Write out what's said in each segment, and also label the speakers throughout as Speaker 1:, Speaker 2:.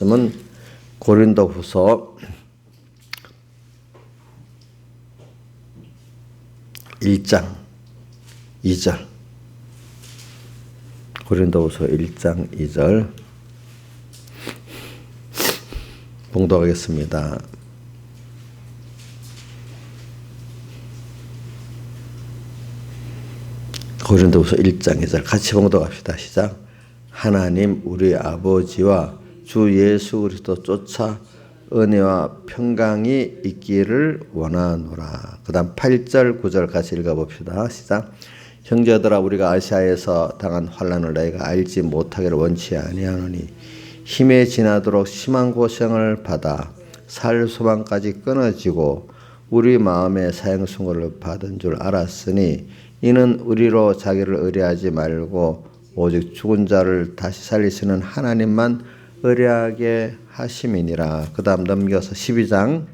Speaker 1: 말씀은 고린도후서 1장 2절, 고린도후서 1장 2절 봉독하겠습니다. 고린도후서 1장 2절 같이 봉독합시다. 시작. 하나님 우리 아버지와 주 예수 그리스도 쫓아 은혜와 평강이 있기를 원하노라. 그 다음 8절 9절 같이 읽어봅시다. 시작. 형제들아 우리가 아시아에서 당한 환난을 너희가 알지 못하기를 원치 아니하노니 힘에 지나도록 심한 고생을 받아 살 소망까지 끊어지고 우리 마음에 사형수고를 받은 줄 알았으니 이는 우리로 자기를 의뢰하지 말고 오직 죽은 자를 다시 살리시는 하나님만 의뢰하게 하심이니라. 그 다음 넘겨서 12장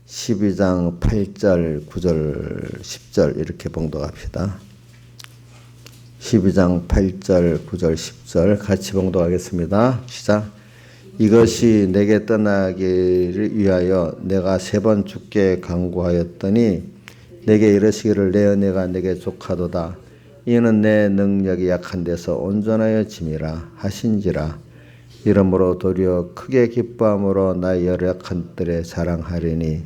Speaker 1: 8절 9절 10절 이렇게 봉독합시다. 12장 8절 9절 10절 같이 봉독하겠습니다. 시작. 이것이 내게 떠나기를 위하여 내가 3번 주께 간구하였더니 내게 이르시기를 내 은혜가 내게 족하도다. 이는 내 능력이 약한 데서 온전하여 짐이라 하신지라. 이러므로 도리어 크게 기뻐함으로 나의 연약한 때에 자랑하리니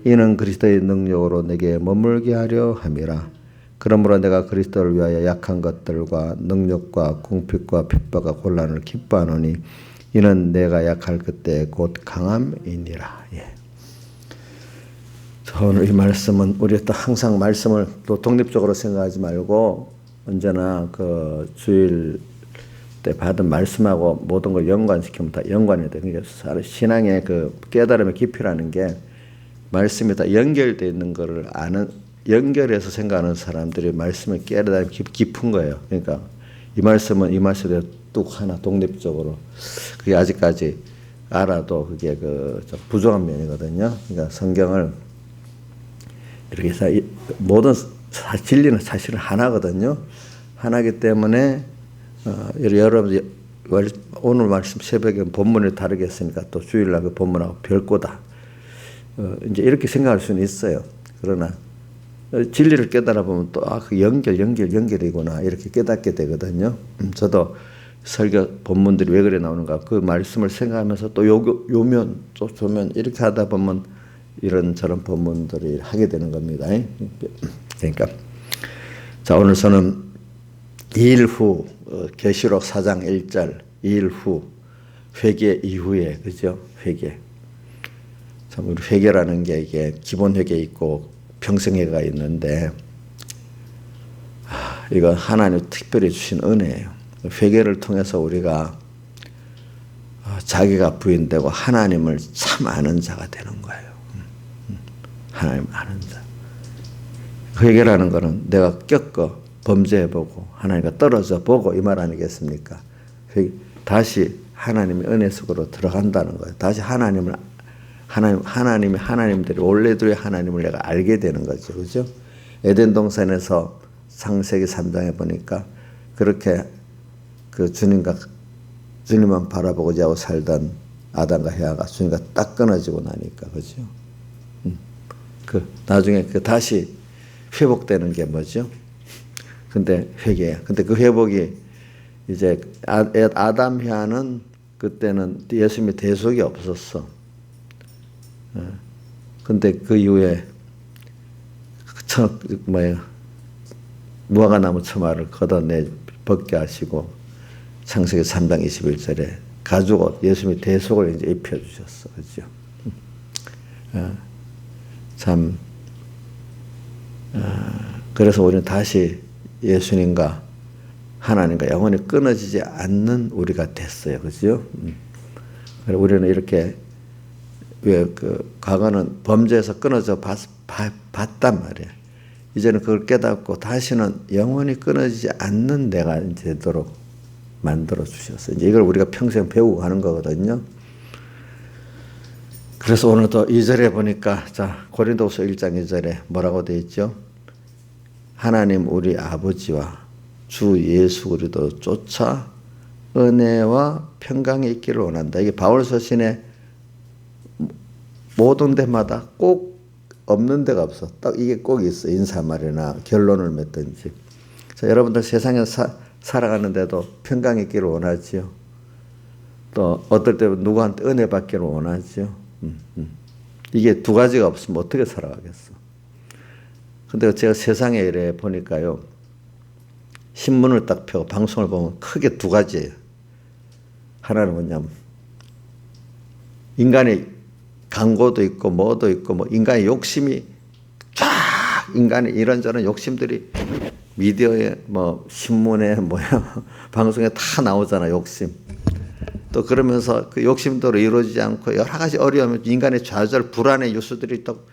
Speaker 1: 이는 그리스도의 능력으로 내게 머물게 하려 함이라. 그러므로 내가 그리스도를 위하여 약한 것들과 능력과 궁핍과 핍박과 곤란을 기뻐하노니 이는 내가 약할 그때 곧 강함이니라. 예. 오늘 이 말씀은 우리 또 항상 말씀을 또 독립적으로 생각하지 말고 언제나 그 주일 때 받은 말씀하고 모든 걸 연관시키면 다 연관이 돼. 그러니까 신앙의 그 깨달음의 깊이라는 게 말씀이 다 연결되어 있는 것을 아는, 연결해서 생각하는 사람들이 말씀의 깨달음이 깊은 거예요. 그러니까 이 말씀은 이 말씀에 뚝 하나 독립적으로 그게 아직까지 알아도 그게 그 좀 부족한 면이거든요. 그러니까 성경을 이렇게 해서 모든 진리는 사실은 하나거든요. 하나이기 때문에 여러분 오늘 말씀 새벽에 본문을 다르게 했으니까 또 주일날 그 본문하고 별거다. 이제 이렇게 생각할 수는 있어요. 그러나 진리를 깨달아 보면 또 그 연결이구나 이렇게 깨닫게 되거든요. 저도 설교 본문들이 왜 그래 나오는가 그 말씀을 생각하면서 또 요면 또 조면 이렇게 하다 보면 이런저런 본문들이 하게 되는 겁니다. 그러니까 자 오늘 저는 2일 후 계시록 4장 1절 2일 후 회개 이후에 그죠? 회개. 참 우리 회개라는 게 이게 기본 회개 있고 평생 회개가 있는데 이건 하나님 특별히 주신 은혜예요. 회개를 통해서 우리가 자기가 부인되고 하나님을 참 아는 자가 되는 거예요. 하나님 아는 자. 회개라는 거는 내가 겪어 범죄해보고 하나님과 떨어져 보고 이 말 아니겠습니까? 다시 하나님의 은혜 속으로 들어간다는 거예요. 다시 하나님들이 원래들의 하나님을 내가 알게 되는 거죠. 그죠? 에덴 동산에서 창세기 3장에 보니까 그렇게 그 주님만 바라보고 자고 살던 아담과 해와가 주님과 딱 끊어지고 나니까 그죠? 나중에 다시 회복되는 게 뭐죠? 근데 회개야. 근데 그 회복이 이제 아담 해와는 그때는 예수님의 대속이 없었어. 근데 그 이후에 무화과나무 처마를 걷어내 벗게 하시고 창세기 3장 21절에 가죽옷 예수님의 대속을 이제 입혀주셨어. 그죠? 그래서 우리는 다시 예수님과 하나님과 영원히 끊어지지 않는 우리가 됐어요. 그죠? 우리는 이렇게 과거는 범죄에서 끊어져 봤단 말이에요. 이제는 그걸 깨닫고 다시는 영원히 끊어지지 않는 내가 되도록 만들어 주셨어요. 이제 이걸 우리가 평생 배우고 하는 거거든요. 그래서 오늘도 2절에 보니까 자 고린도후서 1장 2절에 뭐라고 되어 있죠? 하나님 우리 아버지와 주 예수 그리스도 쫓아 은혜와 평강이 있기를 원한다. 이게 바울 서신의 모든 데마다 꼭 없는 데가 없어. 딱 이게 꼭 있어. 인사말이나 결론을 맺든지. 자, 여러분들 세상에서 살아가는데도 평강이 있기를 원하지요. 또 어떨 때 누구한테 은혜 받기를 원하지요. 이게 두 가지가 없으면 어떻게 살아가겠어. 근데 제가 세상에 이래 보니까요. 신문을 딱 펴고 방송을 보면 크게 두 가지예요. 하나는 뭐냐면 인간의 강고도 있고 뭐도 있고 뭐 인간의 욕심이 쫙 인간의 이런저런 욕심들이 미디어에 뭐 신문에 뭐야 방송에 다 나오잖아. 욕심. 또 그러면서 그 욕심대로 이루어지지 않고 여러 가지 어려움, 인간의 좌절, 불안의 요소들이 또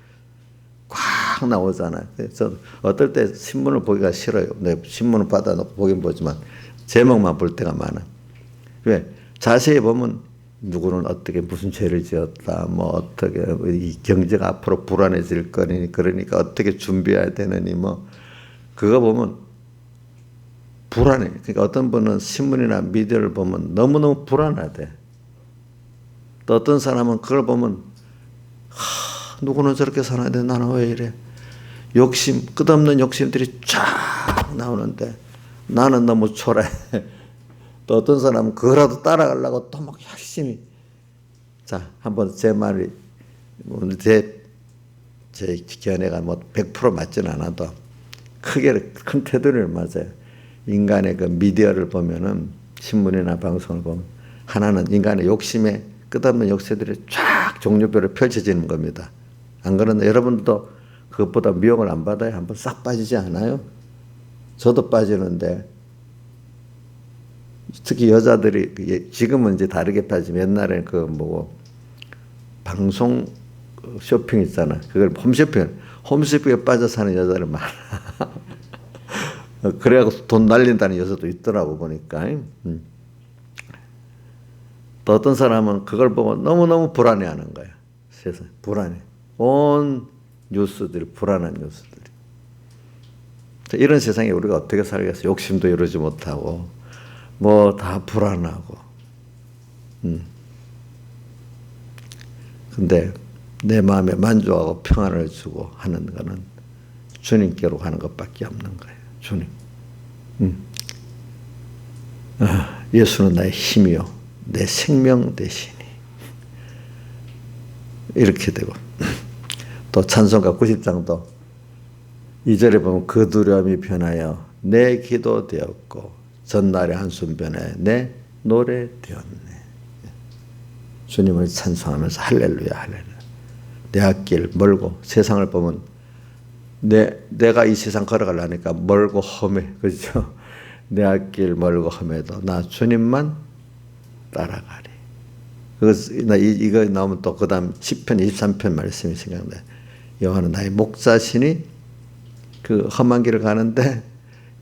Speaker 1: 꽉 나오잖아요. 그래서 어떨 때 신문을 보기가 싫어요. 내 신문을 받아놓고 보긴 보지만 제목만 볼 때가 많아. 왜? 자세히 보면 누구는 어떻게 무슨 죄를 지었다, 뭐 어떻게 이 경제가 앞으로 불안해질 거니, 그러니까 어떻게 준비해야 되느니, 뭐 그거 보면 불안해. 그러니까 어떤 분은 신문이나 미디어를 보면 너무너무 불안하대. 또 어떤 사람은 그걸 보면 누구는 저렇게 사는데 나는 왜 이래? 욕심, 끝없는 욕심들이 쫙 나오는데 나는 너무 초라해. 또 어떤 사람은 그거라도 따라가려고 또 막 열심히. 자, 한번 제 말이, 제 견해가 뭐 100% 맞지는 않아도 크게 큰 테두리를 맞아요. 인간의 그 미디어를 보면은 신문이나 방송을 보면 하나는 인간의 욕심에 끝없는 욕심들이 쫙 종류별로 펼쳐지는 겁니다. 안 그러나 여러분도 그것보다 미혹을 안 받아요? 한번 싹 빠지지 않아요? 저도 빠지는데 특히 여자들이 지금은 이제 다르게 빠지면 옛날에 그 뭐 방송 쇼핑 있잖아. 그걸 홈쇼핑에 빠져 사는 여자들 많아. 그래갖고 돈 날린다는 여자도 있더라고 보니까. 또 어떤 사람은 그걸 보고 너무너무 불안해하는 거야. 세상 불안해. 온 뉴스들이 불안한 뉴스들이. 이런 세상에 우리가 어떻게 살겠어? 욕심도 이루지 못하고 뭐 다 불안하고. 근데 내 마음에 만족하고 평안을 주고 하는 거는 주님께로 가는 것밖에 없는 거예요. 주님. 예수는 나의 힘이요 내 생명 되시니. 이렇게 되고 또 찬송가 90장도 2절에 보면 그 두려움이 변하여 내 기도 되었고 전날의 한숨 변하여 내 노래 되었네. 주님을 찬송하면서 할렐루야 할렐루야. 내 앞길 멀고 세상을 보면 내가 이 세상 걸어가려니까 멀고 험해. 그렇죠? 내 앞길 멀고 험해도 나 주님만 따라가리. 이거 나오면 또 그 다음 10편 23편 말씀이 생각나요. 여호와는 나의 목자시니 그 험한 길을 가는데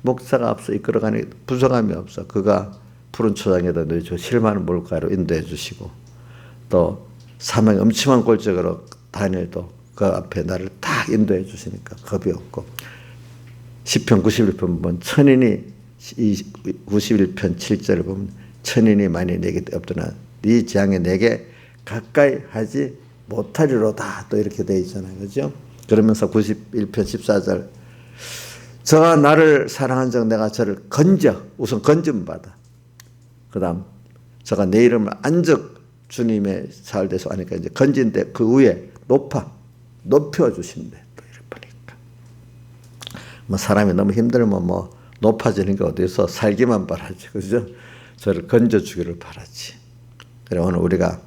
Speaker 1: 목자가 앞서 이끌어가니 부족함이 없어. 그가 푸른 초장에다 넣어주고 실만한 물가로 인도해 주시고 또 사망의 엄침한 골짜기로 다닐도 그 앞에 나를 딱 인도해 주시니까 겁이 없고. 시편 91편 보면 천인이 91편 7절을 보면 천인이 많이 내게 없더나 네 재앙에 내게 가까이 하지 못하리로다. 또 이렇게 되어 있잖아요. 그죠? 그러면서 91편 14절 저가 나를 사랑한 적 내가 저를 우선 건짐 받아. 그 다음 저가 내 이름을 안적 주님의 사흘대서 하니까 이제 건진데 그 위에 높여주신대. 또 이렇게 보니까. 뭐 사람이 너무 힘들면 뭐 높아지는 게 어디서 살기만 바라지. 그죠? 저를 건져주기를 바라지. 그래, 오늘 우리가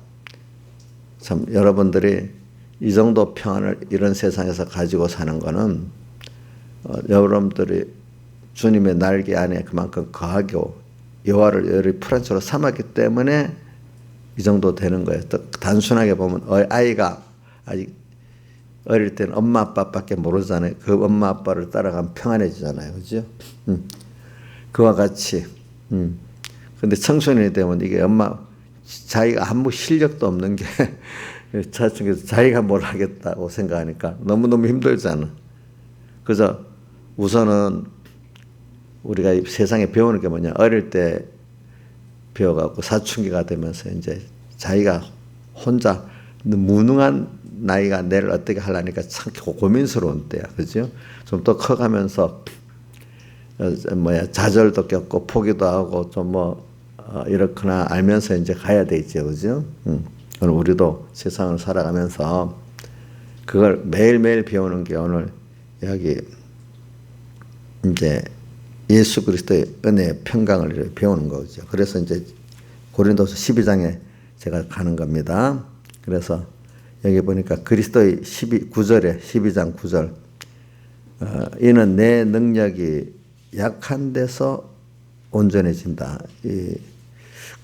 Speaker 1: 참 여러분들이 이 정도 평안을 이런 세상에서 가지고 사는 거는 여러분들이 주님의 날개 안에 그만큼 거하고 여호와를 열이 프란처로 삼았기 때문에 이 정도 되는 거예요. 또 단순하게 보면 아이가 아직 어릴 때는 엄마 아빠밖에 모르잖아요. 그 엄마 아빠를 따라가면 평안해지잖아요. 그죠? 그와 같이. 근데 청소년이 되면 이게 자기가 아무 실력도 없는 게 자기가 뭘 하겠다고 생각하니까 너무너무 힘들잖아. 그래서 우선은 우리가 세상에 배우는 게 뭐냐. 어릴 때 비어갖고 사춘기가 되면서 이제 자기가 혼자 무능한 나이가 내를 어떻게 하려니까 참 고민스러운 때야. 그죠? 좀 더 커가면서 좌절도 겪고 포기도 하고 좀 이렇거나 알면서 이제 가야 되겠죠. 그죠? 오늘 우리도 세상을 살아가면서 그걸 매일매일 배우는 게 오늘 여기 이제 예수 그리스도의 은혜의 평강을 배우는 거죠. 그래서 이제 고린도서 12장에 제가 가는 겁니다. 그래서 여기 보니까 그리스도의 9절에 12장 9절 이는 내 능력이 약한 데서 온전해진다. 근데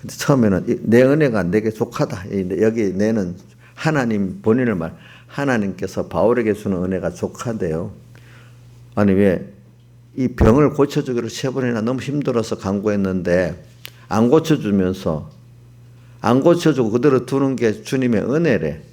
Speaker 1: 처음에는 내 은혜가 내게 족하다. 여기 내는 하나님 본인을 하나님께서 바울에게 주는 은혜가 족하대요. 아니 왜 이 병을 고쳐주기로 3번이나 너무 힘들어서 간구했는데 안 고쳐주면서 안 고쳐주고 그대로 두는 게 주님의 은혜래.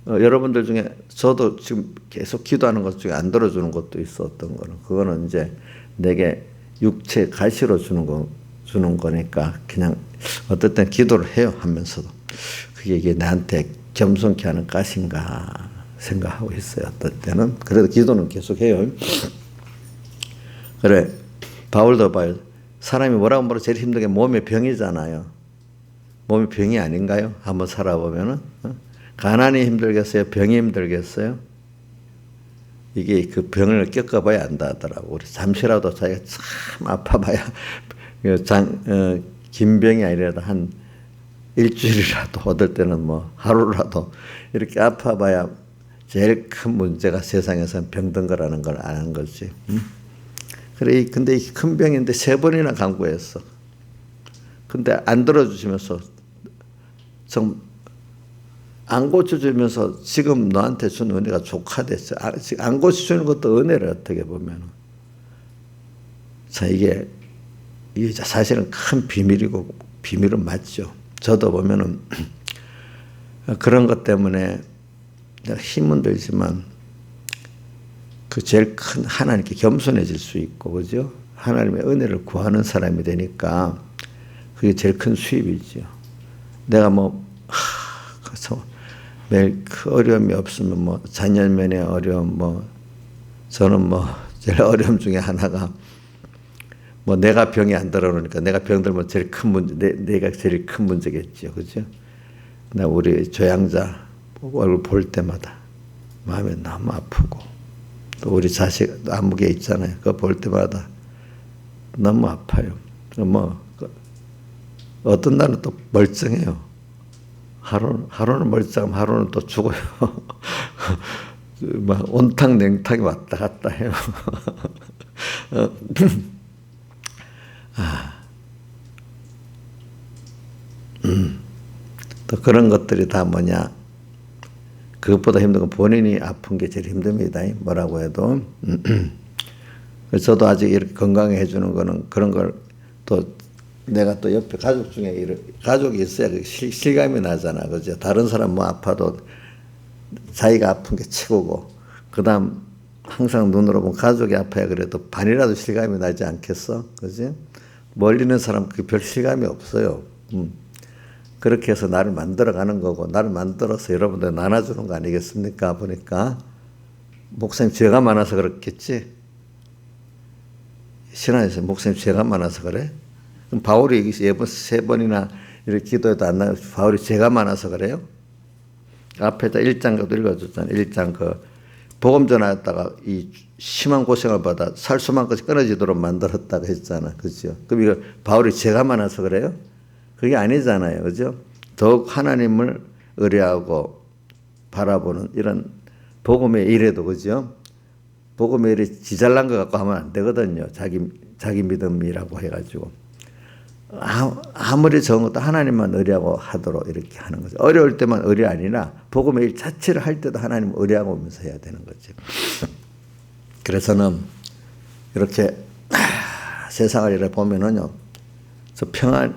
Speaker 1: 여러분들 중에 저도 지금 계속 기도하는 것 중에 안 들어주는 것도 있었던 거는 그거는 이제 내게 육체 가시로 주는 거니까 그냥 어떨 땐 기도를 해요 하면서도 그게 이게 나한테 겸손케 하는 가시인가 생각하고 있어요. 어떨 때는 그래도 기도는 계속 해요. 그래 바울도 봐요. 사람이 뭐라고 말해도 제일 힘든 게 몸의 병이잖아요. 몸이 병이 아닌가요? 한번 살아보면은 가난이 힘들겠어요? 병이 힘들겠어요? 이게 그 병을 겪어봐야 안다 하더라고. 우리 잠시라도 자기가 참 아파봐야 긴 병이 아니라도 한 일주일이라도 어떨 때는 하루라도 이렇게 아파봐야 제일 큰 문제가 세상에서는 병든 거라는 걸 아는 거지. 그래 근데 이 큰 병인데 3번이나 간구했어. 근데 안 들어주시면서 안 고쳐주면서 지금 너한테 준 은혜가 족하댔어. 안 고쳐주는 것도 은혜를 어떻게 보면. 자, 이게 사실은 큰 비밀이고, 비밀은 맞죠. 저도 보면은 그런 것 때문에 내가 힘은 들지만 그 제일 큰 하나님께 겸손해질 수 있고, 그죠? 하나님의 은혜를 구하는 사람이 되니까 그게 제일 큰 수입이죠. 내가 그래서 매일 그 어려움이 없으면 자녀면의 어려움, 저는 제일 어려움 중에 하나가 내가 병이 안 들어오니까 내가 병 들면 제일 큰 문제, 내가 제일 큰 문제겠죠. 그죠? 나 우리 조양자 얼굴 볼 때마다 마음이 너무 아프고 또 우리 자식 아무개 있잖아요. 그거 볼 때마다 너무 아파요. 어떤 날은 또 멀쩡해요. 하루는 멀쩡하면 하루는 또 죽어요. 온탕 냉탕이 왔다 갔다 해요. 또 그런 것들이 다 뭐냐. 그것보다 힘든 건 본인이 아픈 게 제일 힘듭니다. 뭐라고 해도. 저도 아직 이렇게 건강해 주는 거는 그런 걸 또 내가 또 옆에 가족 중에 가족이 있어야 실감이 나잖아. 그죠? 다른 사람 아파도 자기가 아픈 게 최고고, 그 다음 항상 눈으로 보면 가족이 아파야 그래도 반이라도 실감이 나지 않겠어? 그지? 멀리 있는 사람 그게 별 실감이 없어요. 그렇게 해서 나를 만들어가는 거고, 나를 만들어서 여러분들 나눠주는 거 아니겠습니까? 보니까 목사님 죄가 많아서 그렇겠지? 신앙에서 목사님 죄가 많아서 그래? 그럼 바울이 3번이나 이렇게 기도해도 안 나가고 바울이 죄가 많아서 그래요? 앞에다 1장도 읽어줬잖아요. 1장 복음 전하다가 이 심한 고생을 받아 살 수만까지 끊어지도록 만들었다고 했잖아. 그죠? 그럼 이거 바울이 죄가 많아서 그래요? 그게 아니잖아요. 그죠? 더욱 하나님을 의뢰하고 바라보는 이런 복음의 일에도, 그죠? 복음의 일이 지잘난 것 갖고 하면 안 되거든요. 자기 믿음이라고 해가지고. 아무리 적은 것도 하나님만 의뢰하고 하도록 이렇게 하는 거죠. 어려울 때만 의뢰 아니라 복음의 일 자체를 할 때도 하나님 의뢰하고 오면서 해야 되는 거죠. 그래서는 이렇게 세상을 이렇게 보면은요, 저 평안,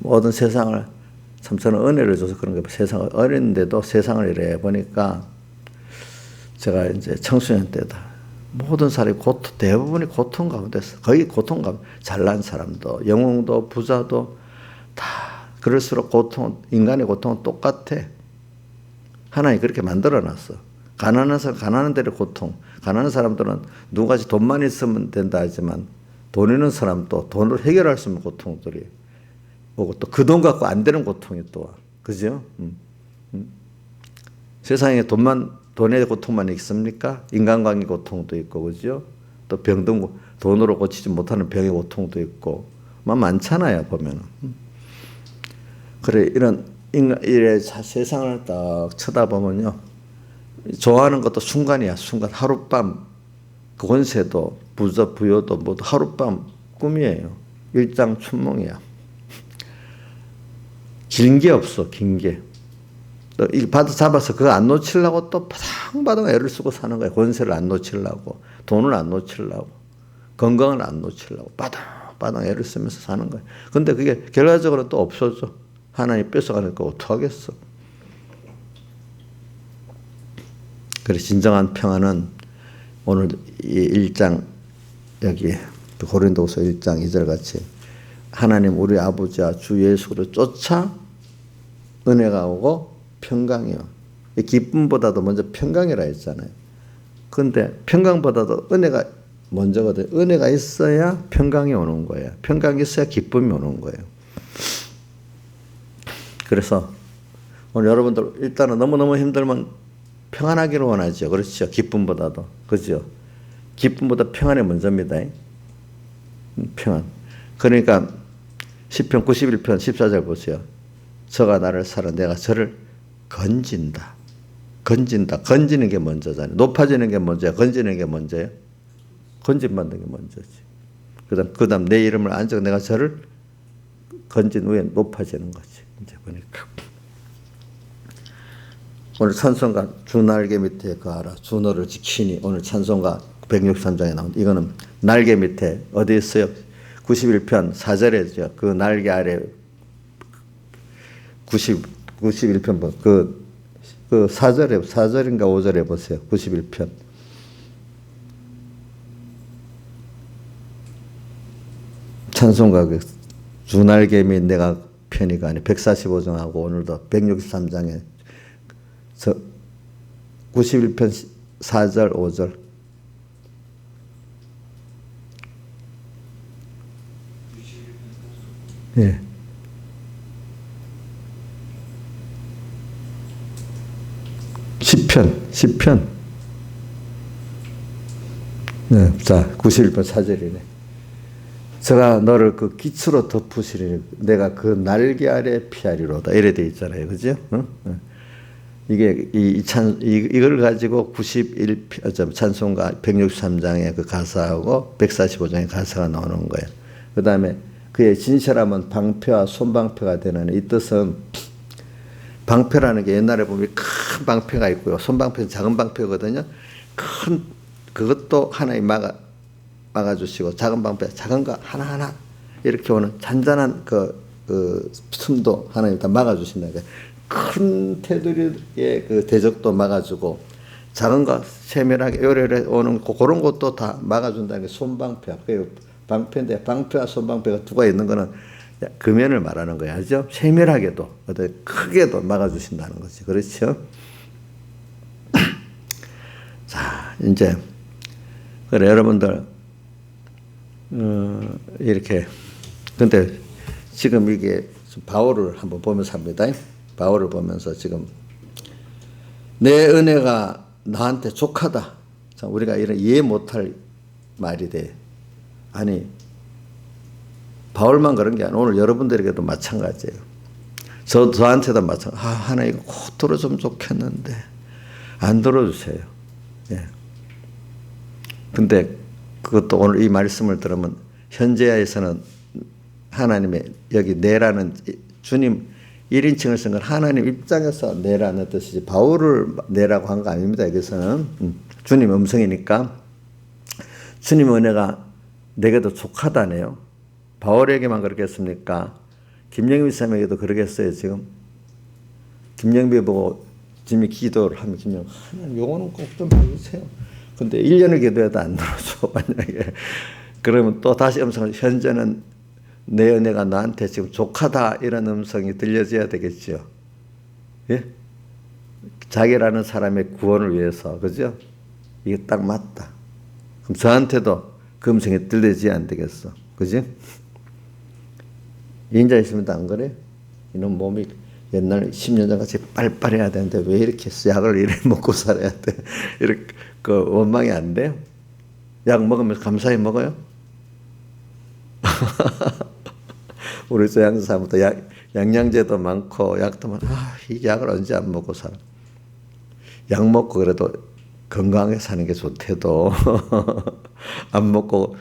Speaker 1: 모든 세상을 참 저는 은혜를 줘서 그런 게 세상을 어렸는데도 세상을 이래 보니까 제가 이제 청소년 때다. 모든 사람이 대부분이 고통 가운데서, 거의 고통 가운데, 잘난 사람도, 영웅도, 부자도 다 그럴수록 인간의 고통은 똑같아. 하나님이 그렇게 만들어 놨어. 가난한 사람, 가난한 대로 고통. 가난한 사람들은 누구같이 돈만 있으면 된다 하지만 돈 있는 사람도 돈으로 해결할 수 있는 고통들이 오고 또 그 돈 갖고 안 되는 고통이 또 와. 그죠? 세상에 돈의 고통만 있습니까? 인간관계 고통도 있고, 그죠? 또 돈으로 고치지 못하는 병의 고통도 있고, 많잖아요, 보면은. 그래, 세상을 딱 쳐다보면요. 좋아하는 것도 순간이야, 순간. 하룻밤, 권세도, 부여도 모두 하룻밤 꿈이에요. 일장춘몽이야. 긴 게 없어, 긴 게. 잡아서 그거 안 놓치려고 또 바당바당 애를 쓰고 사는 거야. 권세를 안 놓치려고, 돈을 안 놓치려고, 건강을 안 놓치려고 바당 애를 쓰면서 사는 거야. 근데 그게 결과적으로 또 없어져. 하나님 뺏어가니까 어떡하겠어. 그래서 진정한 평안은 오늘 이 1장, 여기 고린도후서 1장 2절 같이 하나님 우리 아버지와 주 예수를 쫓아 은혜가 오고 평강이요. 기쁨보다도 먼저 평강이라 했잖아요. 그런데 평강보다도 은혜가 먼저거든요. 은혜가 있어야 평강이 오는 거예요. 평강이 있어야 기쁨이 오는 거예요. 그래서 오늘 여러분들 일단은 너무너무 힘들면 평안하기를 원하죠. 그렇죠. 기쁨보다도. 그죠. 기쁨보다 평안이 먼저입니다. 평안. 그러니까 시편 91편 14절 보세요. 저가 나를 사라 내가 저를 건진다. 건지는 게 먼저잖아요. 높아지는 게 먼저야. 건지는 게 먼저예요. 건진받는 게 먼저지. 그다음 내 이름을 안적 내가 저를 건진 후에 높아지는 거지. 이제 보니까 오늘 찬송가 주 날개 밑에 거하라 주 너를 지키니 오늘 찬송가 163장에 나온 이거는 날개 밑에 어디 있어요? 91편 4절에죠. 그 날개 아래 91편 그 4절인가 5절에 보세요. 91편. 찬송가 주 날개 밑 내가 편이가 아니 145장하고 오늘도 163장에 91편 4절 5절 예. 시편 네, 자 91편 4절이네. 제가 너를 그 기초로 덮으시리니 내가 그 날개 아래 피하리로다 이래 돼 있잖아요. 그죠? 이게 이걸 가지고 찬송가 163장의 그 가사하고 145장의 가사가 나오는 거예요. 그 다음에 그의 진실함은 방패와 손방패가 되는 이 뜻은 방패라는 게 옛날에 보면 큰 방패가 있고요. 손방패는 작은 방패거든요. 큰 그것도 하나님 막아주시고 작은 방패 작은 거 하나하나 이렇게 오는 잔잔한 그 틈도 하나님 다 막아주신다. 큰 테두리의 그 대적도 막아주고 작은 거 세밀하게 요래요래 오는 그런 것도 다 막아준다는 게 손방패. 그 방패인데 방패와 손방패가 두가 있는 거는 금연을 말하는 거야. 알죠? 세밀하게도 크게도 막아주신다는 거지. 그렇죠? 자, 이제 그래 여러분들 이렇게 근데 지금 이게 바울을 한번 보면서 합니다. 바울을 보면서 지금 내 은혜가 나한테 족하다. 자, 우리가 이런 이해 못할 말이 돼. 아니 바울만 그런 게 아니라 오늘 여러분들에게도 마찬가지예요. 저한테도 마찬가지. 하나 이거 꼭 들어주면 좋겠는데 안 들어주세요. 예. 근데 그것도 오늘 이 말씀을 들으면 현재에서는 하나님의 여기 내라는 주님 1인칭을 쓴 건 하나님 입장에서 내라는 뜻이지 바울을 내라고 한 거 아닙니다. 여기서는 주님 음성이니까 주님 은혜가 내게도 족하다네요. 바울에게만 그렇겠습니까? 김영미 쌤에게도 그러겠어요. 지금 김영미 보고 지금이 기도를 하면 김영 하나님 요거는 꼭 좀 해주세요. 근데 1년을 기도해도 안 들어줘. 만약에. 그러면 또 다시 음성을, 현재는 내 은혜가 나한테 지금 족하다, 이런 음성이 들려줘야 되겠죠. 예? 자기라는 사람의 구원을 위해서, 그죠? 이게 딱 맞다. 그럼 저한테도 그 음성이 들려줘야 안 되겠어. 그지? 인자 있습니다. 안 그래? 이놈 몸이 옛날 10년 전같이 빨빨해야 되는데 왜 이렇게 약을 이래 먹고 살아야 돼? 이렇게 그 원망이 안 돼요? 약 먹으면서 감사히 먹어요? 우리 조양사부터 영양제도 많고 약도 많고, 이 약을 언제 안 먹고 살아? 약 먹고 그래도 건강하게 사는 게 좋대도 안 먹고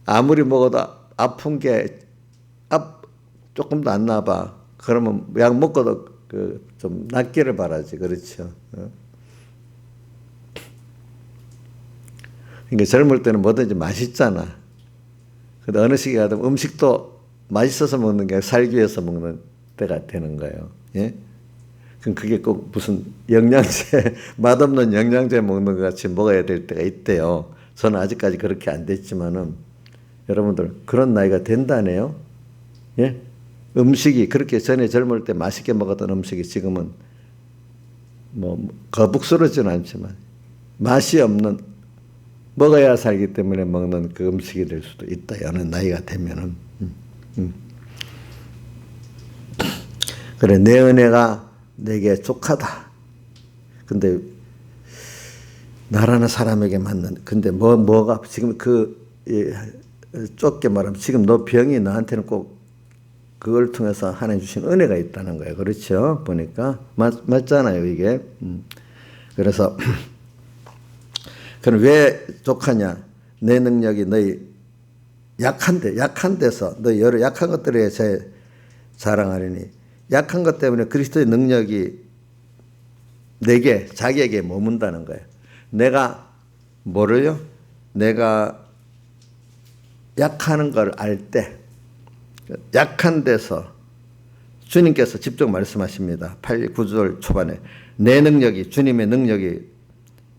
Speaker 1: 아무리 먹어도 아픈 게 조금도 안 나봐. 그러면 약 먹고도 좀 낫기를 바라지. 그렇죠. 그러니까 젊을 때는 뭐든지 맛있잖아. 근데 어느 시기에 가면 음식도 맛있어서 먹는 게 살기 위해서 먹는 때가 되는 거예요. 예? 그럼 그게 꼭 무슨 영양제, 맛없는 영양제 먹는 것 같이 먹어야 될 때가 있대요. 저는 아직까지 그렇게 안 됐지만은 여러분들 그런 나이가 된다네요. 예? 음식이 그렇게 전에 젊을 때 맛있게 먹었던 음식이 지금은 뭐 거북스러지는 않지만 맛이 없는, 먹어야 살기 때문에 먹는 그 음식이 될 수도 있다. 어느 나이가 되면은. 그래, 내 은혜가 내게 족하다. 근데 나라는 사람에게 맞는, 근데 뭐가 지금 좁게 말하면 지금 너 병이 나한테는 꼭 그걸 통해서 하나님 주신 은혜가 있다는 거예요. 그렇죠? 보니까 맞잖아요, 이게. 그래서 그럼 왜 족하냐? 내 능력이 너희 약한 데서 너희 여러 약한 것들에 제 자랑하려니, 약한 것 때문에 그리스도의 능력이 자기에게 머문다는 거예요. 내가 뭐를요? 내가 약하는 걸 알 때, 약한 데서 주님께서 직접 말씀하십니다. 8, 9절 초반에 내 능력이, 주님의 능력이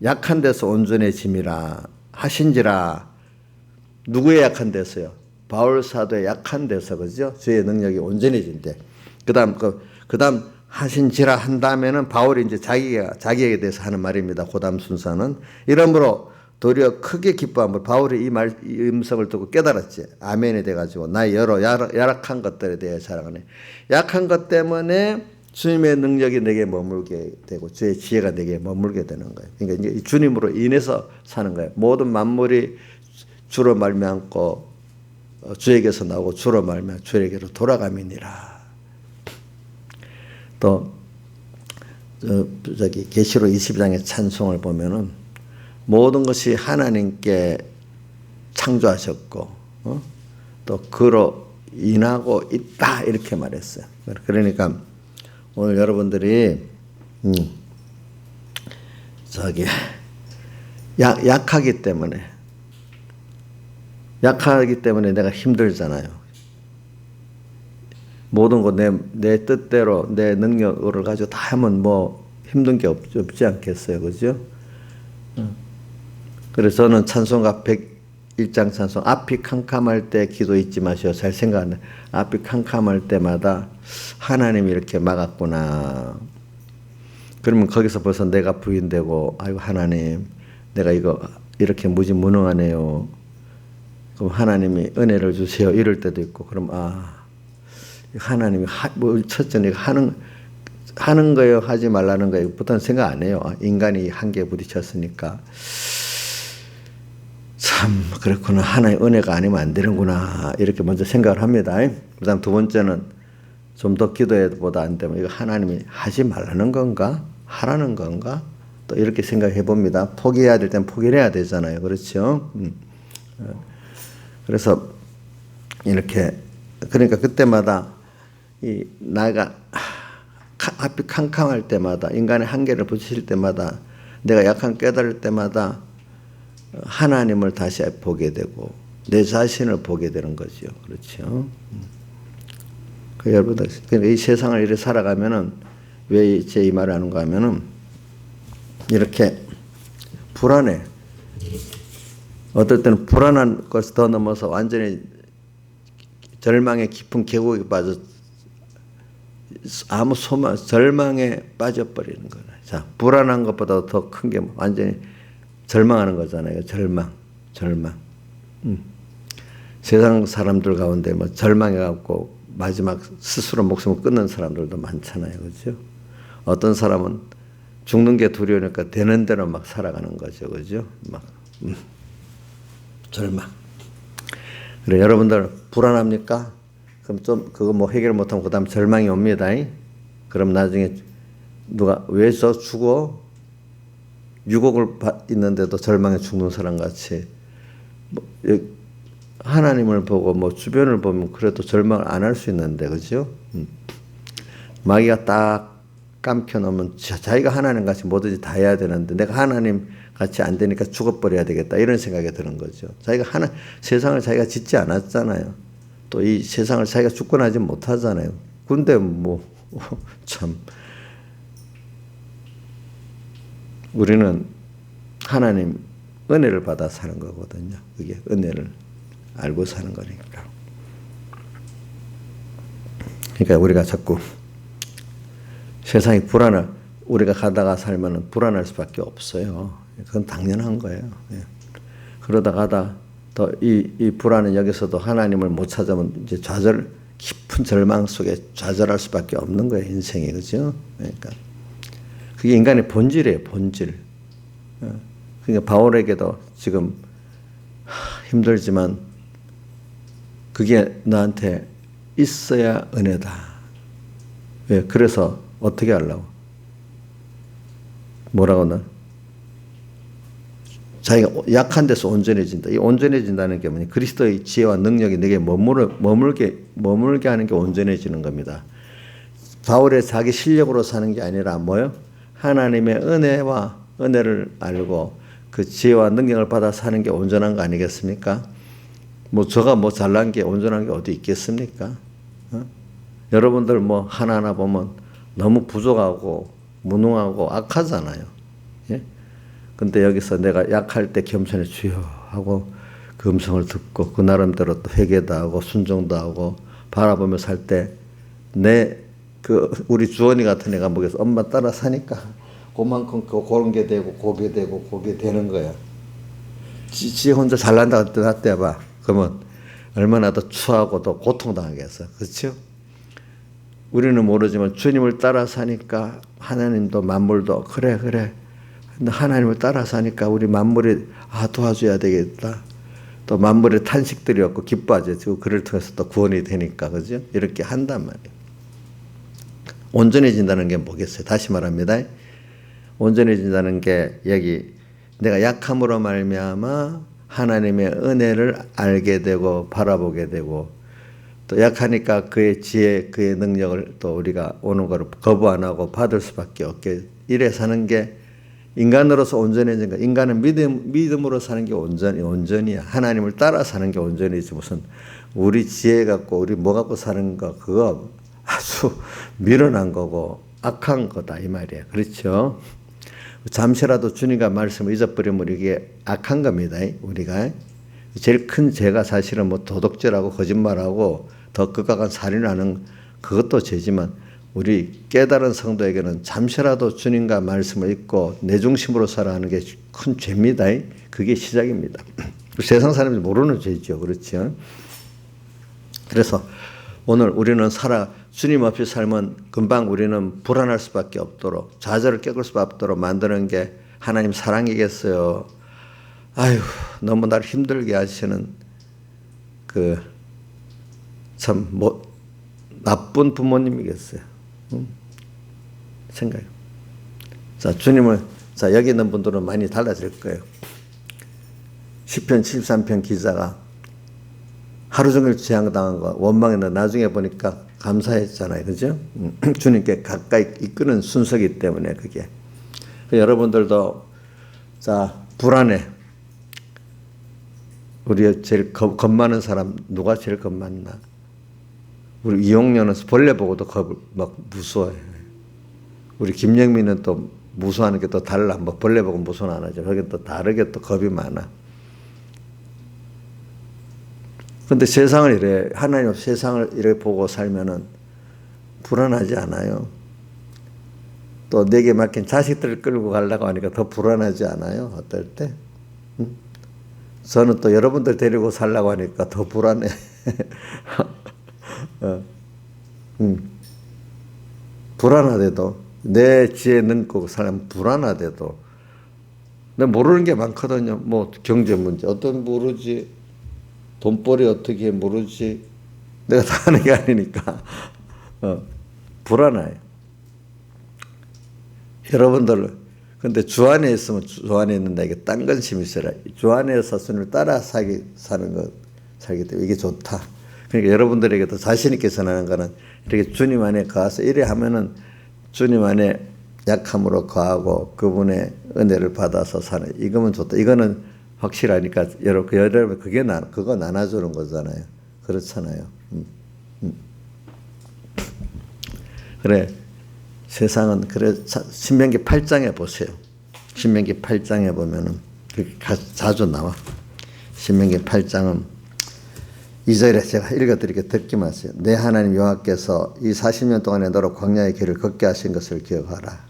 Speaker 1: 약한 데서 온전해짐이라 하신지라. 누구의 약한 데서요? 바울 사도의 약한 데서, 그죠? 주의 능력이 온전해진대. 그 다음 하신지라 한 다음에는 바울이 이제 자기에게 대해서 하는 말입니다. 그 다음 순서는 이러므로 도리어 크게 기뻐함으로 바울이 이 음성을 듣고 깨달았지. 아멘이 돼가지고 나의 여러 약한 것들에 대해 자랑하네. 약한 것 때문에 주님의 능력이 내게 머물게 되고 주의 지혜가 내게 머물게 되는 거예요. 그러니까 이제 주님으로 인해서 사는 거예요. 모든 만물이 주로 말미암고 주에게서 나오고 주로 말미암아 주에게로 돌아감이니라. 또 계시록 22장의 찬송을 보면은 모든 것이 하나님께 창조하셨고 또 그로 인하고 있다, 이렇게 말했어요. 그러니까 오늘 여러분들이 약하기 때문에 내가 힘들잖아요. 모든 거 내 뜻대로 내 능력을 가지고 다 하면 뭐 힘든 게 없지 않겠어요, 그죠? 그래서 저는 찬송가 101장 찬송, 앞이 캄캄할 때 기도 잊지 마시오. 잘 생각하네. 앞이 캄캄할 때마다 하나님이 이렇게 막았구나. 그러면 거기서 벌써 내가 부인되고, 아이고 하나님, 내가 이거 이렇게 무지무능하네요. 그럼 하나님이 은혜를 주세요. 이럴 때도 있고, 그럼 하나님이 첫째는 하는 거예요, 하지 말라는 거예요. 보통 생각 안 해요. 인간이 한계에 부딪혔으니까. 참 그렇구나. 하나의 은혜가 아니면 안 되는구나. 이렇게 먼저 생각을 합니다. 그 다음 두 번째는 좀 더 기도해보다 안 되면 이거 하나님이 하지 말라는 건가? 하라는 건가? 또 이렇게 생각해 봅니다. 포기해야 될 땐 포기를 해야 되잖아요. 그렇죠? 그래서 이렇게, 그러니까 그때마다 나가 앞이 캄캄할 때마다, 인간의 한계를 부딪힐 때마다, 내가 약한 깨달을 때마다 하나님을 다시 보게 되고 내 자신을 보게 되는 거죠. 그렇죠? 여러분들, 이 세상을 이렇게 살아가면은 왜 제 이 말을 하는가 하면은 이렇게 불안해. 어떨 때는 불안한 것을 더 넘어서 완전히 절망의 깊은 계곡에 빠져 아무 소망, 절망에 빠져버리는 거예요. 자, 불안한 것보다 더 큰 게 완전히 절망하는 거잖아요. 절망. 세상 사람들 가운데 뭐 절망해갖고 마지막 스스로 목숨을 끊는 사람들도 많잖아요. 그죠? 어떤 사람은 죽는 게 두려우니까 되는 대로 막 살아가는 거죠. 그죠? 막, 절망. 그래, 여러분들 불안합니까? 그럼 좀 그거 뭐 해결 못하면 그 다음 절망이 옵니다. 그럼 나중에 누가 왜 저 죽어? 6억을 있는데도 절망에 죽는 사람 같이 뭐 하나님을 보고 뭐 주변을 보면 그래도 절망을 안 할 수 있는데 그죠? 마귀가 딱 감켜놓으면 자기가 하나님 같이 뭐든지 다 해야 되는데 내가 하나님 같이 안 되니까 죽어버려야 되겠다 이런 생각이 드는 거죠. 자기가 세상을 자기가 짓지 않았잖아요. 또 이 세상을 자기가 주권하지 못하잖아요. 근데 뭐 참 우리는 하나님 은혜를 받아 사는 거거든요. 그게 은혜를 알고 사는 거니까. 그러니까 우리가 자꾸 세상이 우리가 가다가 살면 불안할 수밖에 없어요. 그건 당연한 거예요. 그러다 가다 또 이 불안은 여기서도 하나님을 못 찾으면 이제 깊은 절망 속에 좌절할 수밖에 없는 거예요. 인생이. 그죠? 그러니까. 그게 인간의 본질이에요. 본질. 그러니까 바울에게도 지금 힘들지만 그게 너한테 있어야 은혜다. 왜? 그래서 어떻게 하려고? 뭐라고는? 자기가 약한 데서 온전해진다. 이 온전해진다는 게 뭐냐? 그리스도의 지혜와 능력이 내게 머물게 하는 게 온전해지는 겁니다. 바울의 자기 실력으로 사는 게 아니라 뭐요? 하나님의 은혜를 알고 그 지혜와 능력을 받아 사는 게 온전한 거 아니겠습니까? 뭐 저가 뭐 잘난 게 온전한 게 어디 있겠습니까? 여러분들 뭐 하나하나 보면 너무 부족하고 무능하고 악하잖아요. 예? 근데 여기서 내가 약할 때 겸손히 주여 하고 그 음성을 듣고 그 나름대로 또 회개도 하고 순종도 하고 바라보며 살 때 우리 주원이 같은 애가 뭐겠어? 엄마 따라 사니까 그만큼 그런 게 되고 고게 되고 고게 되는 거야. 지 혼자 잘난다 봐. 그러면 얼마나 더 추하고 더 고통당하겠어. 그렇죠? 우리는 모르지만 주님을 따라 사니까 하나님도 만물도 그래. 근데 하나님을 따라 사니까 우리 만물이 도와줘야 되겠다. 또 만물의 탄식들이 없고 기뻐하죠. 그를 통해서 또 구원이 되니까. 그죠? 이렇게 한단 말이에요. 온전해진다는 게 뭐겠어요? 다시 말합니다. 온전해진다는 게 여기 내가 약함으로 말미암아 하나님의 은혜를 알게 되고 바라보게 되고 또 약하니까 그의 지혜, 그의 능력을 또 우리가 오는 거를 거부 안 하고 받을 수밖에 없게 이래 사는 게 인간으로서 온전해진 거. 인간은 믿음으로 사는 게 온전이야. 하나님을 따라 사는 게 온전이지 무슨 우리 지혜 갖고 우리 뭐 갖고 사는 거 그거 아주 미련한 거고 악한 거다 이 말이야. 그렇죠? 잠시라도 주님과 말씀을 잊어버리면 이게 악한 겁니다. 우리가 제일 큰 죄가 사실은 뭐 도덕죄라고 거짓말하고 더 극악한 살인하는 그것도 죄지만 우리 깨달은 성도에게는 잠시라도 주님과 말씀을 잊고 내 중심으로 살아가는 게 큰 죄입니다. 그게 시작입니다. 세상 사람들이 모르는 죄죠. 그렇죠? 그래서 오늘 우리는 주님 없이 살면 금방 우리는 불안할 수밖에 없도록 좌절을 깨울 수밖에 없도록 만드는 게 하나님 사랑이겠어요. 아유, 너무 나를 힘들게 하시는 나쁜 부모님이겠어요. 생각해요. 자, 여기 있는 분들은 많이 달라질 거예요. 시편 73편 기자가 하루 종일 재앙당한 거 원망했는데 나중에 보니까 감사했잖아요. 그죠? 주님께 가까이 이끄는 순서이기 때문에 그게. 여러분들도 불안해. 우리 제일 겁 많은 사람 누가 제일 겁 많나? 우리 이용녀는 벌레 보고도 막 무서워해. 우리 김영민은 또 무서워하는 게 또 달라. 뭐 벌레 보고 무서워 안 하죠. 거기 또 다르게 또 겁이 많아. 근데 세상을 이래, 하나님 세상을 이렇게 보고 살면은 불안하지 않아요. 또 내게 맡긴 자식들을 끌고 가려고 하니까 더 불안하지 않아요? 어떨 때? 응? 저는 또 여러분들 데리고 살려고 하니까 더 불안해. 불안하대도 내 지혜 넘고 살면 불안하대도 내가 모르는 게 많거든요. 뭐 경제 문제 어떤 모르지, 돈벌이 어떻게 모르지, 내가 다 하는 게 아니니까 불안해요. 여러분들 근데 주 안에 있으면 주 안에 있는다. 이게 딴 근심이 있어라. 주 안에 사순을 따라 사는 것 살기 때문에 이게 좋다. 그러니까 여러분들에게도 자신 있게 전하는 거는 이렇게 주님 안에 거해서 이래 하면은 주님 안에 약함으로 거하고 그분의 은혜를 받아서 사는, 이거면 좋다. 이거는 확실하니까 여러분 그거 나눠주는 거잖아요. 그렇잖아요. 그래. 세상은 그래. 신명기 8장에 보세요. 신명기 8장에 보면은 자주 나와. 신명기 8장은 2절에 제가 읽어드리게 듣기 마세요. 내 하나님 여호와께서 이 40년 동안에 너로 광야의 길을 걷게 하신 것을 기억하라.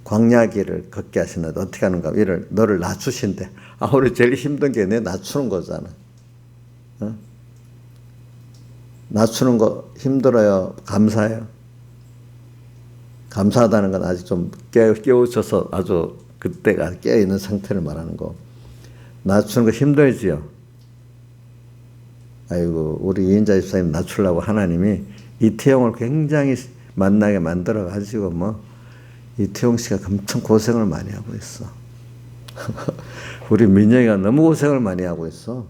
Speaker 1: 광야 길을 걷게 하시는데 어떻게 하는가? 이를 너를 낮추신대. 우리 제일 힘든 게 내 낮추는 거잖아. 어? 낮추는 거 힘들어요? 감사해요? 감사하다는 건 아직 좀 깨우쳐서 아주 그때가 깨어있는 상태를 말하는 거. 낮추는 거 힘들지요? 아이고, 우리 이인자 집사님 낮추려고 하나님이 이태용을 굉장히 만나게 만들어가지고 이태용 씨가 엄청 고생을 많이 하고 있어. 우리 민영이가 너무 고생을 많이 하고 있어.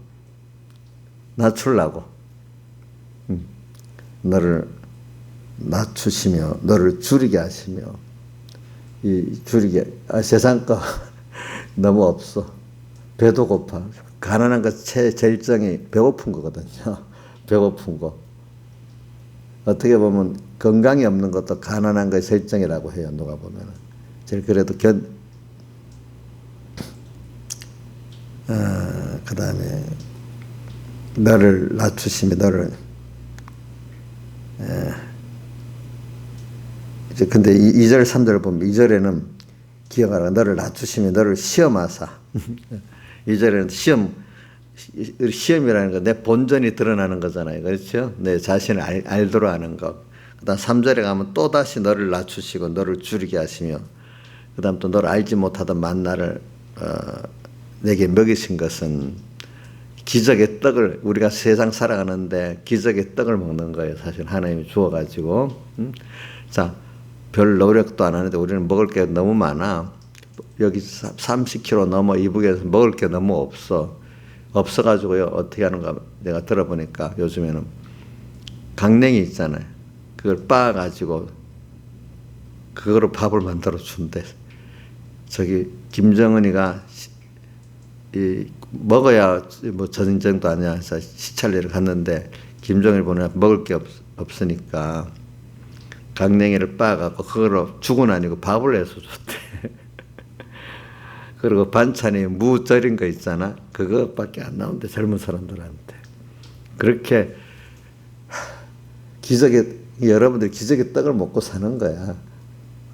Speaker 1: 낮추려고. 너를 낮추시며 너를 줄이게 하시며, 세상 거 너무 없어. 배도 고파. 가난한 것 제일정이 배고픈 거거든요. 배고픈 거. 어떻게 보면 건강이 없는 것도 가난한 것의 절정이라고 해요. 누가 보면은. 그래도 그 다음에 너를 낮추시며 너를 이제 근데 2절 3절을 보면 2절에는 기억하라. 너를 낮추시며 너를 시험하사. 2절에는 시험이라는 거 내 본전이 드러나는 거잖아요. 그렇죠? 내 자신을 알도록 하는 것. 그 다음 3절에 가면 또다시 너를 낮추시고 너를 줄이게 하시며, 그 다음 또 너를 알지 못하던 만나를 내게 먹이신 것은 기적의 떡을, 우리가 세상 살아가는데 기적의 떡을 먹는 거예요. 사실 하나님이 주어가지고. 자, 별 노력도 안 하는데 우리는 먹을 게 너무 많아. 여기 30km 넘어 이북에서 먹을 게 너무 없어가지고요. 어떻게 하는가 내가 들어보니까 요즘에는 강냉이 있잖아요. 그걸 빻아가지고 그거로 밥을 만들어 준대. 저기 김정은이가 먹어야 뭐 전쟁도 아니야 해서 시찰리를 갔는데 김정일 보내면 먹을 게 없으니까 강냉이를 빻아갖고 그거로 죽은 아니고 밥을 해서 줬대. 그리고 반찬이 무 절인 거 있잖아. 그거밖에 안 나오는데 젊은 사람들한테. 그렇게 여러분들 기적의 떡을 먹고 사는 거야.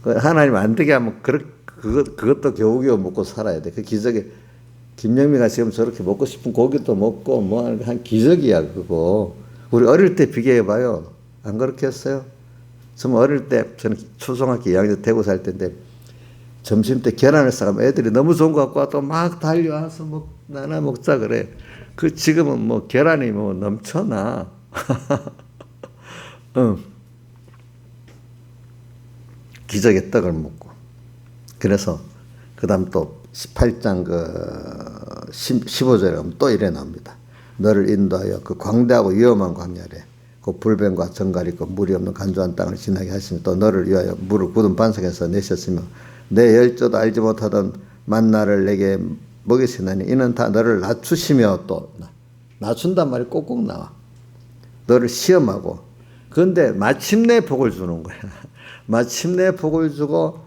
Speaker 1: 하나님 안 되게 하면 그것도 겨우겨우 먹고 살아야 돼. 그 기적의 김영미가 지금 저렇게 먹고 싶은 고기도 먹고 한 기적이야 그거. 우리 어릴 때 비교해봐요. 안 그렇게 했어요? 저는 어릴 때 저는 초등학교 2학년 대구 살 때인데 점심 때 계란을 싸가면 애들이 너무 좋은 거 갖고 와서 막 달려와서 나나 먹자 그래. 지금은 계란이 넘쳐나. 기적의 떡을 먹고. 그래서 그 다음 또 18장 15절에 가면 또 이래 나옵니다. 너를 인도하여 그 광대하고 위험한 광야래 그 불뱀과 정갈이 있고 물이 없는 간조한 땅을 지나게 하시며 또 너를 위하여 물을 굳은 반석에서 내셨으며 내 열조도 알지 못하던 만나를 내게 먹이시나니 이는 다 너를 낮추시며, 또 낮춘단 말이 꼭꼭 나와. 너를 시험하고. 그런데 마침내 복을 주는 거야. 마침내 복을 주고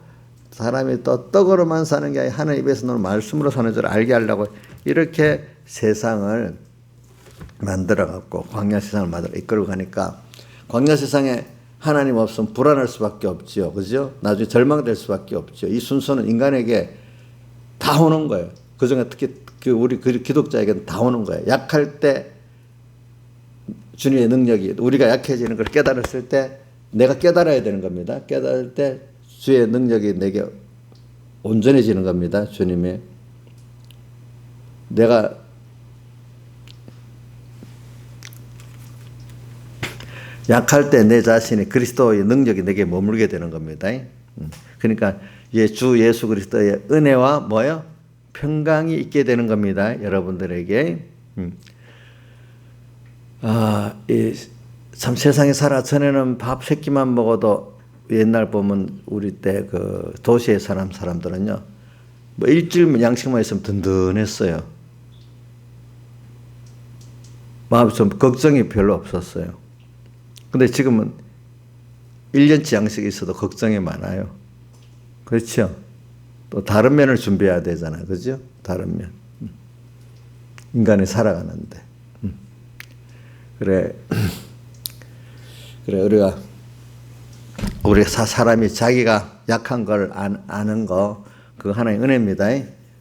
Speaker 1: 사람이 또 떡으로만 사는 게 아니라 하나님 입에서 나오는 말씀으로 사는 줄 알게 하려고 이렇게 세상을 만들어 갖고 광야 세상을 만들어 이끌고 가니까 광야 세상에 하나님 없으면 불안할 수밖에 없죠. 그죠? 나중에 절망될 수밖에 없죠. 이 순서는 인간에게 다 오는 거예요. 그중에 특히 우리 기독자에게는 다 오는 거예요. 약할 때 주님의 능력이 우리가 약해지는 걸 깨달았을 때 내가 깨달아야 되는 겁니다. 깨달을 때 주의 능력이 내게 온전해지는 겁니다. 주님의 내가 약할 때 내 자신이 그리스도의 능력이 내게 머물게 되는 겁니다. 그러니까 주 예수 그리스도의 은혜와 뭐요? 평강이 있게 되는 겁니다. 여러분들에게. 참 세상에 살아 전에는 밥 3끼만 먹어도 옛날 보면 우리 때 그 도시에 사람들은요. 뭐 일주일 양식만 있으면 든든했어요. 마음이 좀 걱정이 별로 없었어요. 근데 지금은 1년치 양식이 있어도 걱정이 많아요. 그렇죠? 또 다른 면을 준비해야 되잖아요. 그죠? 다른 면. 인간이 살아가는데. 그래, 우리가 사람이 자기가 약한 걸 아는 거, 그거 하나의 은혜입니다.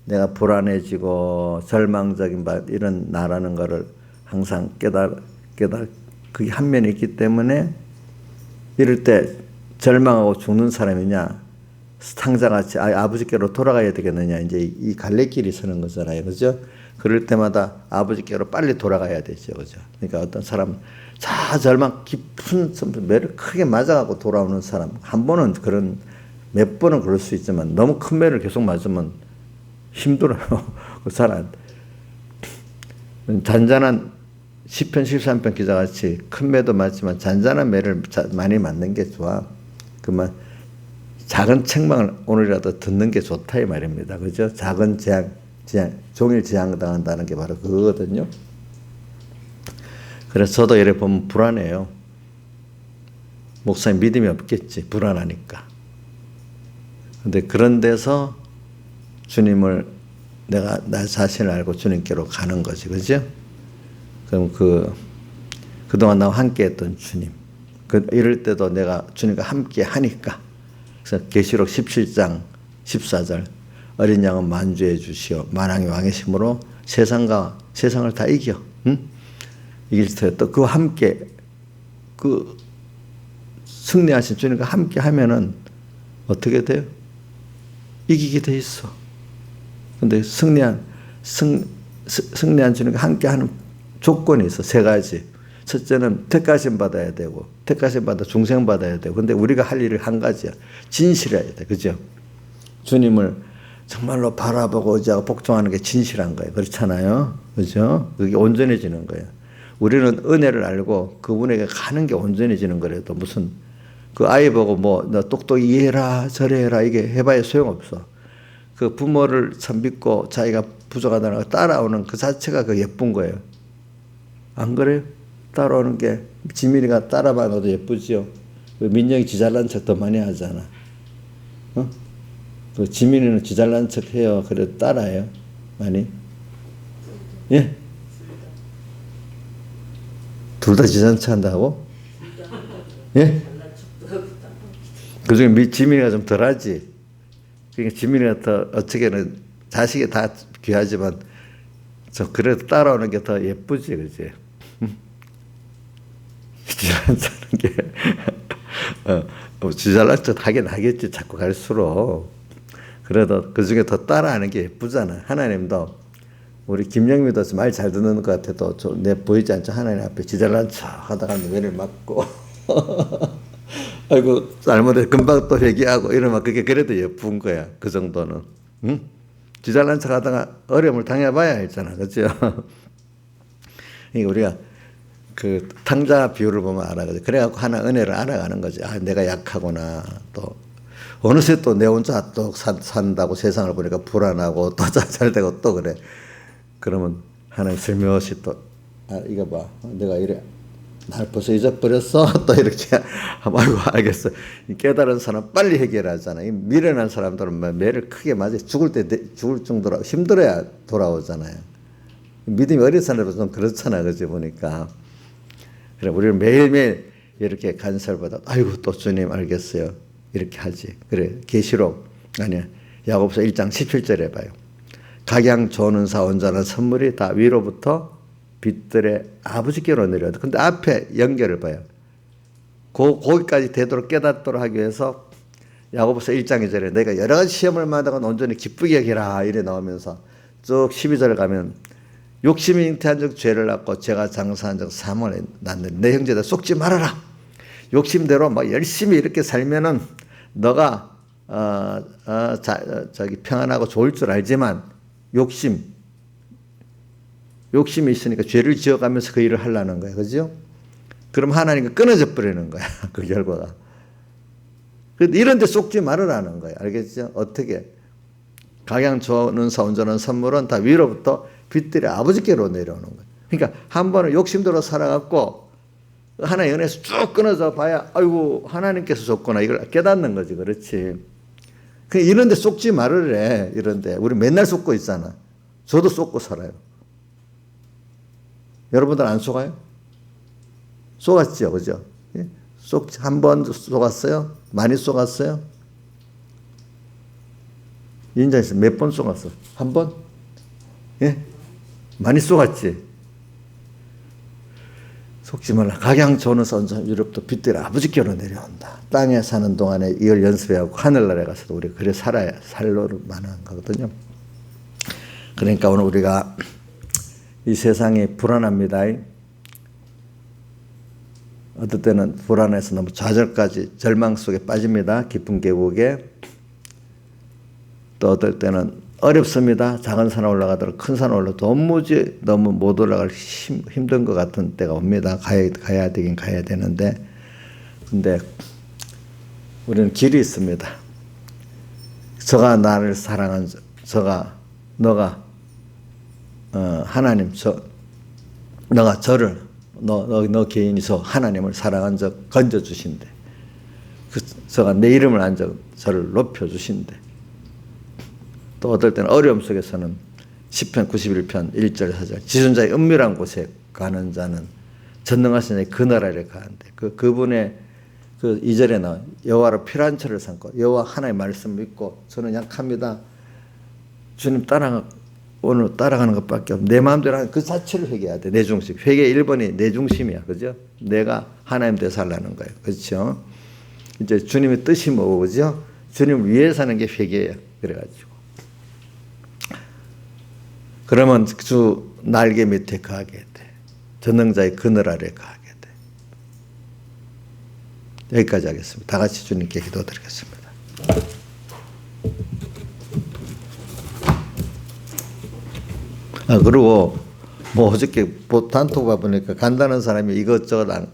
Speaker 1: 내가 불안해지고 절망적인 이런 나라는 거를 항상 그게 한 면이 있기 때문에 이럴 때 절망하고 죽는 사람이냐, 상자같이 아버지께로 돌아가야 되겠느냐, 이제 이 갈래길이 서는 거잖아요. 그죠? 그럴 때마다 아버지께로 빨리 돌아가야 되죠. 그죠? 그러니까 어떤 사람, 절망 깊은 매를 크게 맞아가고 돌아오는 사람, 한 번은 몇 번은 그럴 수 있지만 너무 큰 매를 계속 맞으면 힘들어요. 그 사람. 잔잔한 시편 13편 기자같이 큰 매도 맞지만 잔잔한 매를 많이 맞는 게 좋아. 그만 작은 책망을 오늘이라도 듣는 게 좋다 이 말입니다. 그죠? 작은 종일 재앙당한다는 게 바로 그거거든요. 그래서 저도 이래 보면 불안해요. 목사님 믿음이 없겠지. 불안하니까. 근데 그런 데서 주님을 내가 나 자신을 알고 주님께로 가는 거지. 그죠? 그럼 그동안 나와 함께 했던 주님. 이럴 때도 내가 주님과 함께 하니까. 그래서 계시록 17장 14절 어린 양은 만주해 주시어 만왕의 왕의 힘으로 세상을 다 이겨. 이길 때 또 그와 함께 승리하신 주님과 함께 하면은 어떻게 돼요? 이기게 돼 있어. 근데 승리한 주님과 함께 하는 조건이 있어. 3가지. 첫째는 택하심 받아야 되고, 택하심 받아 중생 받아야 되고, 근데 우리가 할 일을 한 가지야. 진실해야 돼. 그죠? 주님을 정말로 바라보고 의지하고 복종하는 게 진실한 거예요. 그렇잖아요. 그죠? 그게 온전해지는 거예요. 우리는 은혜를 알고 그분에게 가는 게 온전해지는 거라도 무슨 그 아이 보고 너 똑똑히 이해해라 저래해라 이게 해봐야 소용없어. 그 부모를 참 믿고 자기가 부족하다는 걸 따라오는 그 자체가 그 예쁜 거예요. 안 그래요? 따라오는 게 지민이가 따라봐도 예쁘지요. 민영이 지잘난 척 더 많이 하잖아. 그 지민이는 지잘난 척 해요. 그래도 따라해요. 많이. 예? 둘 다 지잘난 척 한다고? 예? 그중에 지민이가 좀 덜하지. 그러니까 지민이가 더 어떻게는 자식이 다 귀하지만 그래도 따라오는 게 더 예쁘지, 그지? 지잘난 척 하는 게 지잘난 척 하긴 하겠지. 자꾸 갈수록. 그래도 그 중에 더 따라하는 게 예쁘잖아. 하나님도 우리 김영미도 말 잘 듣는 것 같아도 내 보이지 않죠. 하나님 앞에 지잘난 척 하다가 매를 맞고 아이고 잘못해 금방 또 회개하고 이러면 그게 그래도 예쁜 거야. 그 정도는. 응? 지잘난 척 하다가 어려움을 당해봐야 알잖아. 그렇죠? 우리가 그 탕자 비유를 보면 알아가지고 그래갖고 하나 은혜를 알아가는 거지. 내가 약하구나. 또 어느새 또 내 혼자 또 산다고 세상을 보니까 불안하고 또 잘 되고 또 그래. 그러면 하나님 슬며시 또 이거 봐. 내가 이래 날 벌써 잊어버렸어? 또 이렇게 하면 아이고 알겠어. 깨달은 사람 빨리 해결하잖아. 이 미련한 사람들은 매를 크게 맞아 죽을 정도로 힘들어야 돌아오잖아요. 믿음이 어린 사람은 좀 그렇잖아, 그지 보니까. 그래 우리는 매일매일 이렇게 간설보다 아이고 또 주님 알겠어요. 이렇게 하지. 그래 계시록 아니야 야고보서 1장 17절에 봐요. 각양 좋은 사 온전한 선물이 다 위로부터 빛들의 아버지께로 내려온다. 근데 앞에 연결을 봐요. 거기까지 되도록 깨닫도록 하기 위해서 야고보서 1장 2절에 내가 여러 가지 시험을 마다가 온전히 기쁘게 여기라 이래 나오면서 쭉 12절 가면 욕심이 잉태한 적 죄를 낳고 죄가 장사한 적 사망을 낳는 내 형제들 속지 말아라. 욕심대로 막 열심히 이렇게 살면은 너가 저기 평안하고 좋을 줄 알지만 욕심이 있으니까 죄를 지어가면서 그 일을 하려는 거야. 그죠? 그럼 하나님과 끊어져 버리는 거야. 그 결과가. 이런 데 속지 말으라는 거야. 알겠죠? 어떻게? 각양 좋은 사 온전한 선물은 다 위로부터 빛들의 아버지께로 내려오는 거야. 그러니까 한 번은 욕심대로 살아갖고 하나의 은혜에서 쭉 끊어져 봐야 아이고 하나님께서 줬구나 이걸 깨닫는 거지. 그렇지. 이런 데 속지 말으래. 이런 데. 우리 맨날 속고 있잖아. 저도 속고 살아요. 여러분들 안 속아요? 속았죠. 그죠? 한 번 속았어요? 많이 속았어요? 인자에서 몇 번 속았어? 한 번? 예? 많이 속았지? 속지 말라. 각양 좋은 선전 유럽도 빛들이 아버지께로 내려온다. 땅에 사는 동안에 이걸 연습해하고 하늘나라에 가서도 우리가 그래 살아야 살로를 만한 거거든요. 그러니까 오늘 우리가 이 세상이 불안합니다. 어떨 때는 불안해서 너무 좌절까지 절망 속에 빠집니다. 깊은 계곡에. 또 어떨 때는 어렵습니다. 작은 산 올라가더라도 큰 산 올라도 도무지 너무 못 올라갈 힘든 것 같은 때가 옵니다. 가야 되긴 가야 되는데 근데 우리는 길이 있습니다. 저가 나를 사랑한 너가 하나님 너가 저를 너 개인이 하나님을 사랑한 적 건져 주신대. 저가 내 이름을 안 적 저를 높여 주신대. 또 어떨 때는 어려움 속에서는 시편 91편 1절 4절 지존자의 은밀한 곳에 가는 자는 전능하신 그 나라에 가는데 그분의 그 2절에 나와 여호와로 피란처를 삼고 여호와 하나의 말씀을 믿고 저는 약합니다. 주님 오늘 따라가는 것밖에 없고 내 마음대로 하는 그 자체를 회개해야 돼. 내 중심. 회개 1번이 내 중심이야. 그죠? 내가 하나님 대해 살라는 거예요. 그렇죠? 이제 주님의 뜻이 뭐고 그죠? 주님을 위해 사는 게 회개예요. 그래가지고 그러면 주 날개 밑에 가게 돼. 전능자의 그늘 아래 가게 돼. 여기까지 하겠습니다. 다 같이 주님께 기도드리겠습니다. 그리고 어저께 단톡 봐보니까 간다는 사람이 이것저것